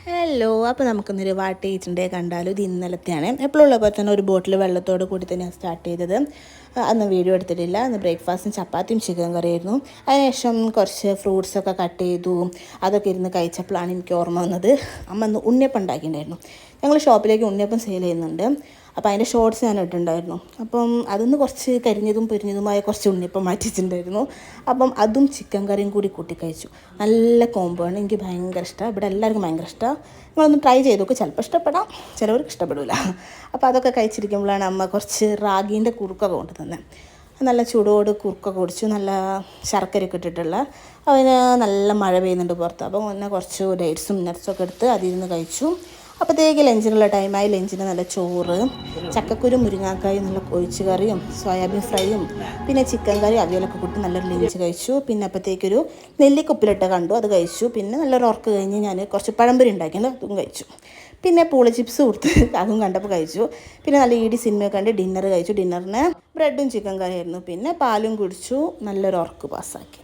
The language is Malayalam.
ഹലോ, അപ്പോൾ നമുക്കൊന്നൊരു വാട്ട് ഈറ്റിൻ്റെ കണ്ടാലും ഇത് ഇന്നലത്തെയാണ്. എപ്പോഴും ഉള്ള പോലെ തന്നെ ഒരു ബോട്ടിൽ വെള്ളത്തോട് കൂടി തന്നെയാണ് സ്റ്റാർട്ട് ചെയ്തത്. അന്ന് വീഡിയോ എടുത്തിട്ടില്ല. അന്ന് ബ്രേക്ക്ഫാസ്റ്റും ചപ്പാത്തിയും ചിക്കൻ കറിയായിരുന്നു. അതിനുശേഷം കുറച്ച് ഫ്രൂട്ട്സൊക്കെ കട്ട് ചെയ്തു. അതൊക്കെ ഇരുന്ന് കഴിച്ചപ്പോഴാണ് എനിക്ക് ഓർമ്മ വന്നത്, അമ്മ അന്ന് ഉണ്ണിയപ്പം ഉണ്ടാക്കിയിട്ടുണ്ടായിരുന്നു. ഞങ്ങൾ ഷോപ്പിലേക്ക് ഉണ്ണിയപ്പം സെയിൽ ചെയ്യുന്നുണ്ട്. അപ്പോൾ അതിൻ്റെ ഷോർട്സ് ഞാൻ ഇട്ടിട്ടുണ്ടായിരുന്നു. അപ്പം അതൊന്ന് കുറച്ച് കരിഞ്ഞതും പൊരിഞ്ഞതുമായ കുറച്ച് ഉണ്ണിയപ്പം മാറ്റിച്ചിട്ടുണ്ടായിരുന്നു. അപ്പം അതും ചിക്കൻ കറിയും കൂടി കൂട്ടി കഴിച്ചു. നല്ല കോംബോ ആണ്, എനിക്ക് ഭയങ്കര ഇഷ്ടമാണ്. ഇവിടെ എല്ലാവർക്കും ഭയങ്കര ഇഷ്ടമാണ്. നിങ്ങളൊന്ന് ട്രൈ ചെയ്ത് നോക്ക്, ചിലപ്പോൾ ഇഷ്ടപ്പെടാം, ചിലവർക്ക് ഇഷ്ടപ്പെടില്ല. അപ്പോൾ അതൊക്കെ കഴിച്ചിരിക്കുമ്പോഴാണ് അമ്മ കുറച്ച് റാഗീൻ്റെ കുറുക്കൊക്കെ കൊണ്ടു തന്നെ. നല്ല ചൂടോട് കുറുക്കൊക്കെ കുടിച്ചു, നല്ല ശർക്കരയൊക്കെ ഇട്ടിട്ടുള്ള. അതിന് നല്ല മഴ പെയ്യുന്നുണ്ട് പുറത്ത്. അപ്പോൾ മുന്നേ കുറച്ച് ഡേറ്റ്സും നട്ട്സൊക്കെ എടുത്ത് അതിൽ കഴിച്ചു. അപ്പോഴത്തേക്ക് ലഞ്ചിനുള്ള ടൈമായി. ലഞ്ചിന് നല്ല ചോറ്, ചക്കക്കുരു മുരിങ്ങാക്കായും നല്ല ഒഴിച്ച് കറിയും സോയാബീൻ ഫ്രൈയും പിന്നെ ചിക്കൻ കറി അവിയലൊക്കെ കൂട്ടി നല്ലൊരു ലഞ്ച് കഴിച്ചു. പിന്നെ അപ്പോഴത്തേക്കൊരു നെല്ലിക്കുപ്പിലിട്ട് കണ്ടു, അത് കഴിച്ചു. പിന്നെ നല്ലൊരു ഉറക്ക് കഴിഞ്ഞ് ഞാൻ കുറച്ച് പഴംപൊരി ഉണ്ടാക്കിയത് അതും കഴിച്ചു. പിന്നെ പൂള ചിപ്സ് കൊടുത്ത് അതും കണ്ടപ്പോൾ കഴിച്ചു. പിന്നെ നല്ല ഈടി സിനിമയൊക്കെ കണ്ട് ഡിന്നർ കഴിച്ചു. ഡിന്നറിന് ബ്രെഡും ചിക്കൻ കറിയായിരുന്നു. പിന്നെ പാലും കുടിച്ചു, നല്ലൊരു ഉറക്ക് പാസ്സാക്കി.